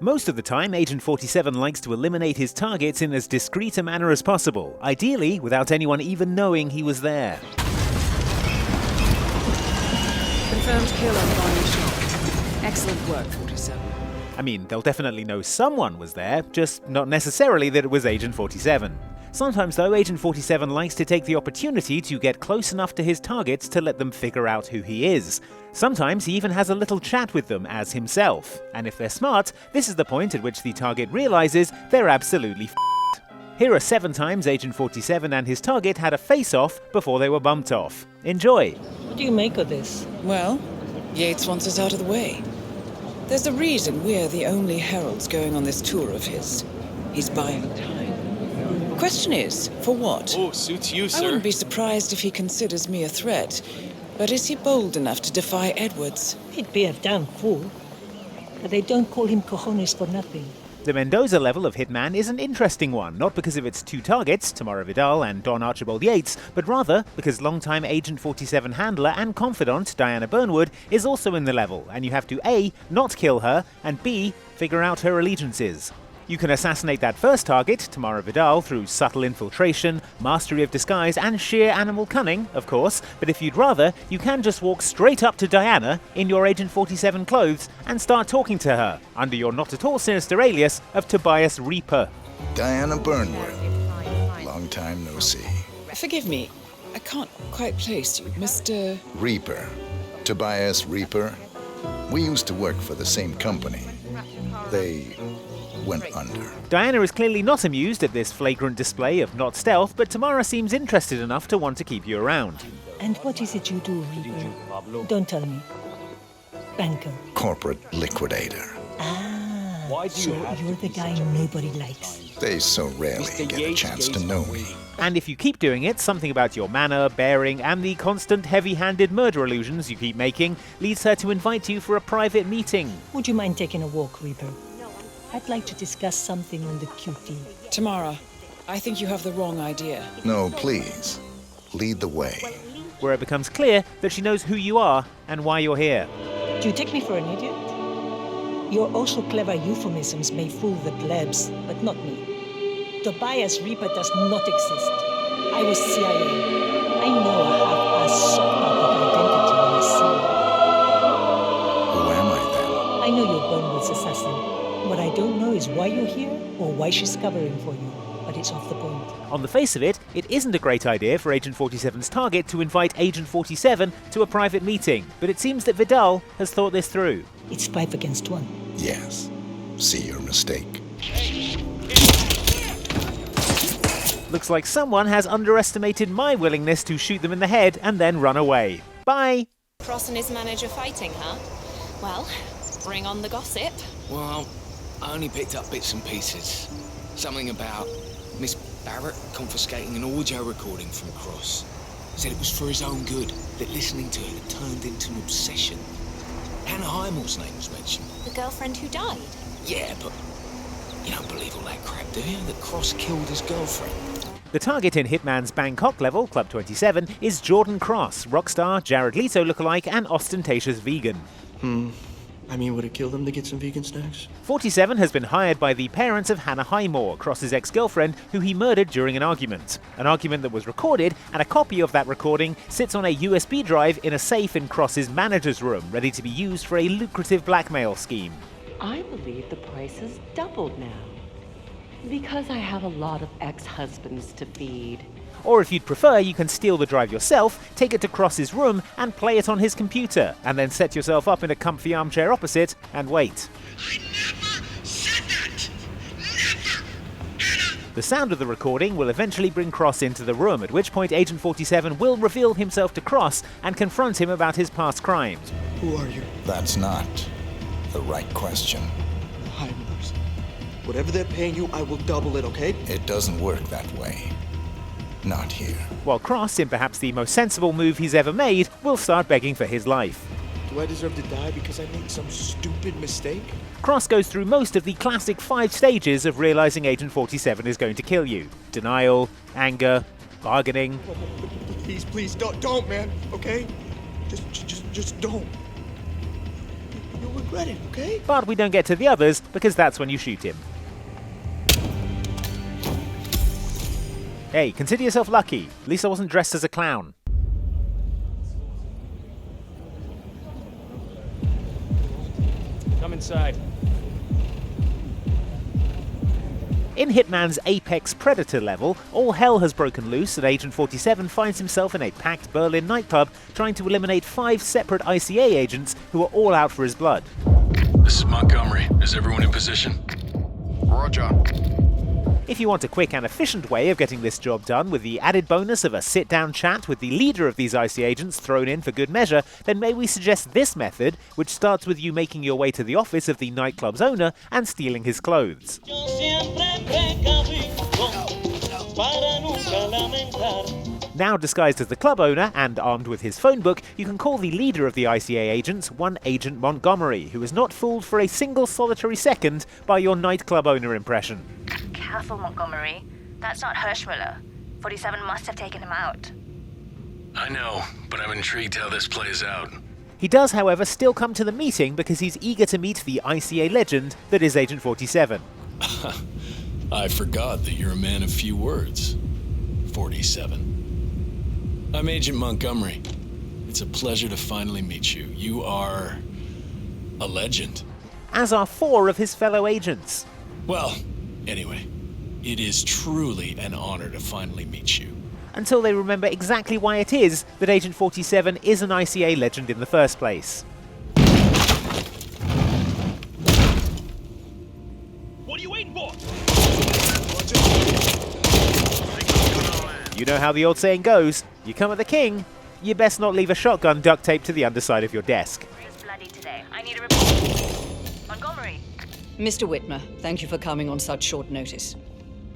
Most of the time, Agent 47 likes to eliminate his targets in as discreet a manner as possible, ideally without anyone even knowing he was there. Confirmed kill on Barney Shop. Excellent work, 47. I mean, they'll definitely know someone was there, just not necessarily that it was Agent 47. Sometimes though, Agent 47 likes to take the opportunity to get close enough to his targets to let them figure out who he is. Sometimes he even has a little chat with them as himself, and if they're smart, this is the point at which the target realizes they're absolutely f***ed. Here are 7 times Agent 47 and his target had a face-off before they were bumped off. Enjoy! What do you make of this? Well, Yates wants us out of the way. There's a reason we're the only heralds going on this tour of his. He's buying time. Question is, for what? Oh, suits you, sir. I wouldn't be surprised if he considers me a threat. But is he bold enough to defy Edwards? He'd be a damn fool. But they don't call him cojones for nothing. The Mendoza level of Hitman is an interesting one, not because of its 2 targets, Tamara Vidal and Don Archibald Yates, but rather because longtime Agent 47 handler and confidant Diana Burnwood is also in the level, and you have to A, not kill her, and B, figure out her allegiances. You can assassinate that first target, Tamara Vidal, through subtle infiltration, mastery of disguise, and sheer animal cunning, of course, but if you'd rather, you can just walk straight up to Diana in your Agent 47 clothes and start talking to her, under your not at all sinister alias of Tobias Reaper. Diana Burnwood. Long time no see. Forgive me, I can't quite place you, Mr. Reaper. Tobias Reaper. We used to work for the same company. They went under. Diana is clearly not amused at this flagrant display of not stealth, but Tamara seems interested enough to want to keep you around. And what is it you do, Reaper? Don't tell me. Banker. Corporate liquidator. So you're the guy nobody likes. They so rarely get a chance to know me. And if you keep doing it, something about your manner, bearing, and the constant heavy-handed murder illusions you keep making leads her to invite you for a private meeting. Would you mind taking a walk, Reaper? I'd like to discuss something on the QT. Tamara, I think you have the wrong idea. No, please. Lead the way. Where it becomes clear that she knows who you are and why you're here. Do you take me for an idiot? Your also clever euphemisms may fool the plebs, but not me. Tobias Reaper does not exist. I was CIA. I know I have a soft identity when I see Who am I it. I know you're Burnwood's assassin. What I don't know is why you're here or why she's covering for you, but it's off the point. On the face of it, it isn't a great idea for Agent 47's target to invite Agent 47 to a private meeting, but it seems that Vidal has thought this through. It's 5 against 1. then? Yes. See your mistake. Looks like someone has underestimated my willingness to shoot them in the head and then run away. Bye! Cross and his manager fighting, huh? Well, bring on the gossip. Well, I only picked up bits and pieces. Something about Miss Barrett confiscating an audio recording from Cross. Said it was for his own good, that listening to it had turned into an obsession. Hannah Highmore's name was mentioned. The girlfriend who died. Yeah, but you don't believe all that crap, do you? That Cross killed his girlfriend. The target in Hitman's Bangkok level, Club 27, is Jordan Cross, rock star, Jared Leto lookalike, and ostentatious vegan. I mean, would it kill them to get some vegan snacks? 47 has been hired by the parents of Hannah Highmore, Cross's ex-girlfriend, who he murdered during an argument. An argument that was recorded, and a copy of that recording sits on a USB drive in a safe in Cross's manager's room, ready to be used for a lucrative blackmail scheme. I believe the price has doubled now. Because I have a lot of ex-husbands to feed. Or if you'd prefer, you can steal the drive yourself, take it to Cross's room, and play it on his computer, and then set yourself up in a comfy armchair opposite and wait. I never said that! Never! The sound of the recording will eventually bring Cross into the room, at which point Agent 47 will reveal himself to Cross and confront him about his past crimes. Who are you? That's not the right question. Highmores. Whatever they're paying you, I will double it, okay? It doesn't work that way. Not here. While Cross, in perhaps the most sensible move he's ever made, will start begging for his life. Do I deserve to die because I made some stupid mistake? Cross goes through most of the classic 5 stages of realizing Agent 47 is going to kill you. Denial, anger, bargaining. Please, don't, man, okay? Just don't. regret it, okay? But we don't get to the others because that's when you shoot him. Hey, consider yourself lucky. At least I wasn't dressed as a clown. Come inside. In Hitman's Apex Predator level, all hell has broken loose and Agent 47 finds himself in a packed Berlin nightclub trying to eliminate 5 separate ICA agents who are all out for his blood. This is Montgomery. Is everyone in position? Roger. If you want a quick and efficient way of getting this job done with the added bonus of a sit-down chat with the leader of these IC agents thrown in for good measure, then may we suggest this method, which starts with you making your way to the office of the nightclub's owner and stealing his clothes. Now disguised as the club owner and armed with his phone book, you can call the leader of the ICA agents, one Agent Montgomery, who is not fooled for a single solitary second by your nightclub owner impression. Careful, Montgomery. That's not Hirschmuller. 47 must have taken him out. I know, but I'm intrigued how this plays out. He does, however, still come to the meeting because he's eager to meet the ICA legend that is Agent 47. I forgot that you're a man of few words. 47. I'm Agent Montgomery. It's a pleasure to finally meet you. You are a legend. As are 4 of his fellow agents. Well, anyway, it is truly an honor to finally meet you. Until they remember exactly why it is that Agent 47 is an ICA legend in the first place. What are you waiting for? You know how the old saying goes, you come at the king, you best not leave a shotgun duct taped to the underside of your desk. It's bloody today. I need a report. Montgomery. Mr. Whitmer, thank you for coming on such short notice.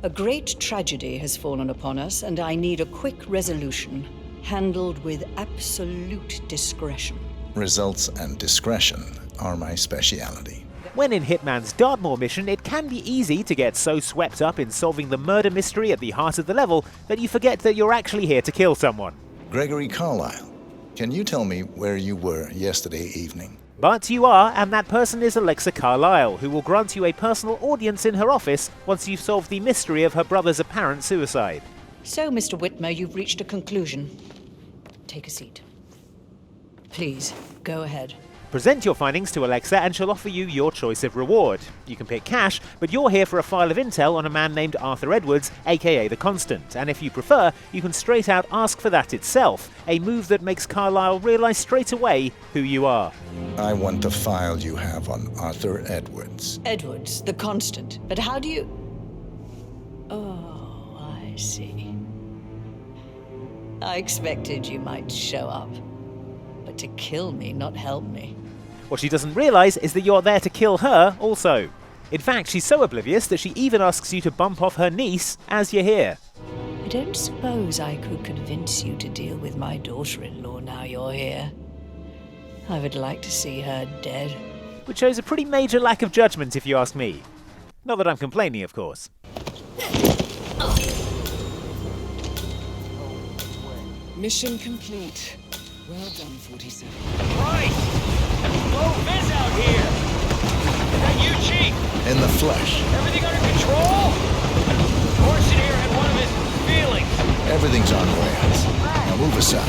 A great tragedy has fallen upon us, and I need a quick resolution, handled with absolute discretion. Results and discretion are my speciality. When in Hitman's Dartmoor mission, it can be easy to get so swept up in solving the murder mystery at the heart of the level that you forget that you're actually here to kill someone. Gregory Carlisle, can you tell me where you were yesterday evening? But you are, and that person is Alexa Carlisle, who will grant you a personal audience in her office once you've solved the mystery of her brother's apparent suicide. So, Mr. Whitmer, you've reached a conclusion. Take a seat. Please, go ahead. Present your findings to Alexa and she'll offer you your choice of reward. You can pick cash, but you're here for a file of intel on a man named Arthur Edwards, aka The Constant, and if you prefer, you can straight out ask for that itself, a move that makes Carlisle realise straight away who you are. I want the file you have on Arthur Edwards. Edwards, The Constant. But how do you... Oh, I see. I expected you might show up. But to kill me, not help me. What she doesn't realise is that you're there to kill her also. In fact, she's so oblivious that she even asks you to bump off her niece as you're here. I don't suppose I could convince you to deal with my daughter-in-law now you're here. I would like to see her dead. Which shows a pretty major lack of judgment if you ask me. Not that I'm complaining, of course. Mission complete. Well done, 47. Right! Low vis out here! Is that you, Chief? In the flesh. Everything under control? Orson here had one of his feelings. Everything's on rails. Now move aside.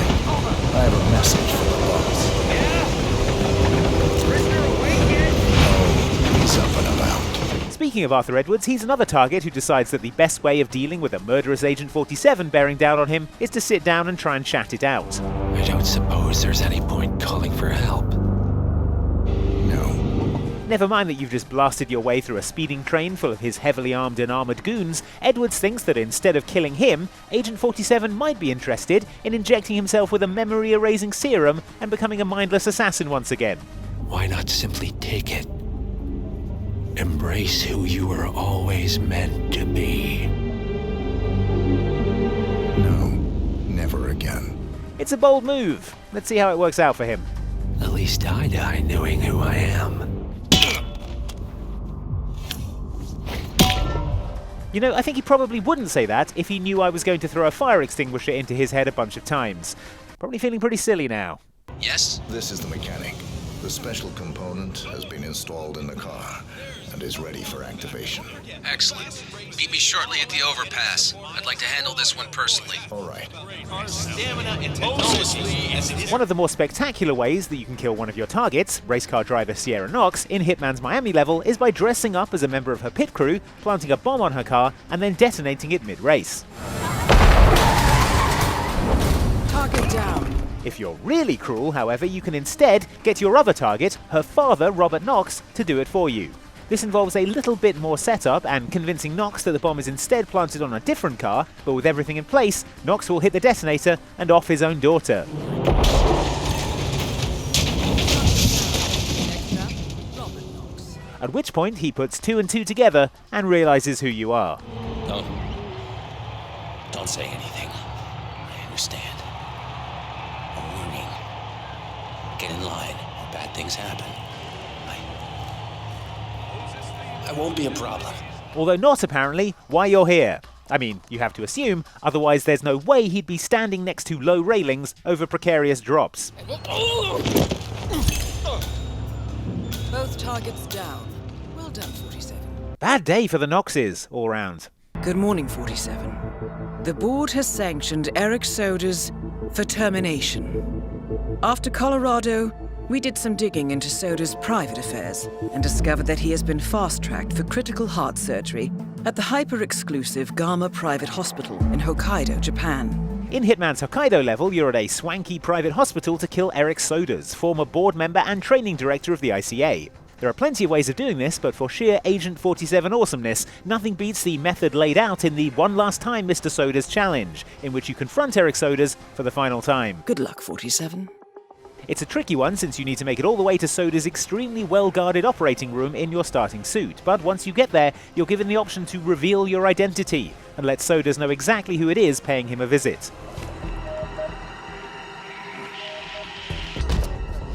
I have a message for the boss. Yeah? Prisoner awake yet? Oh, he's up and about. Speaking of Arthur Edwards, he's another target who decides that the best way of dealing with a murderous Agent 47 bearing down on him is to sit down and try and chat it out. I don't suppose there's any point calling for help. No. Never mind that you've just blasted your way through a speeding train full of his heavily armed and armoured goons, Edwards thinks that instead of killing him, Agent 47 might be interested in injecting himself with a memory-erasing serum and becoming a mindless assassin once again. Why not simply take it? Embrace who you were always meant to be. No, never again. It's a bold move. Let's see how it works out for him. At least I die knowing who I am. You know, I think he probably wouldn't say that if he knew I was going to throw a fire extinguisher into his head a bunch of times. Probably feeling pretty silly now. Yes? This is the mechanic. The special component has been installed in the car and is ready for activation. Excellent. Meet me shortly at the overpass. I'd like to handle this one personally. All right. One of the more spectacular ways that you can kill one of your targets, race car driver Sierra Knox, in Hitman's Miami level is by dressing up as a member of her pit crew, planting a bomb on her car, and then detonating it mid-race. Target down. If you're really cruel, however, you can instead get your other target, her father, Robert Knox, to do it for you. This involves a little bit more setup and convincing Knox that the bomb is instead planted on a different car, but with everything in place, Knox will hit the detonator and off his own daughter. At which point he puts 2 and 2 together and realizes who you are. Don't say anything. I understand. A warning. Get in line, or bad things happen. I won't be a problem. Although not, apparently, why you're here. I mean, you have to assume, otherwise there's no way he'd be standing next to low railings over precarious drops. Both targets down. Well done, 47. Bad day for the Knoxes, all round. Good morning, 47. The board has sanctioned Erich Soders for termination. After Colorado, we did some digging into Soders' private affairs and discovered that he has been fast-tracked for critical heart surgery at the hyper-exclusive Gama Private Hospital in Hokkaido, Japan. In Hitman's Hokkaido level, you're at a swanky private hospital to kill Erich Soders, former board member and training director of the ICA. There are plenty of ways of doing this, but for sheer Agent 47 awesomeness, nothing beats the method laid out in the One Last Time Mr. Soders challenge, in which you confront Erich Soders for the final time. Good luck, 47. It's a tricky one since you need to make it all the way to Soders' extremely well-guarded operating room in your starting suit, but once you get there, you're given the option to reveal your identity and let Soders know exactly who it is paying him a visit.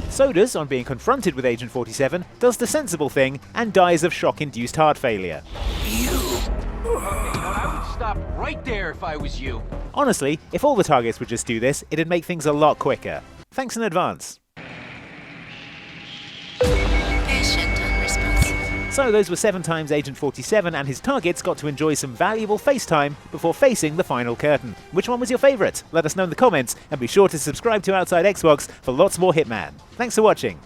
Soders, on being confronted with Agent 47, does the sensible thing and dies of shock-induced heart failure. I would stop right there if I was you. Honestly, if all the targets would just do this, it'd make things a lot quicker. Thanks in advance. So those were 7 times Agent 47 and his targets got to enjoy some valuable face time before facing the final curtain. Which one was your favourite? Let us know in the comments, and be sure to subscribe to Outside Xbox for lots more Hitman. Thanks for watching.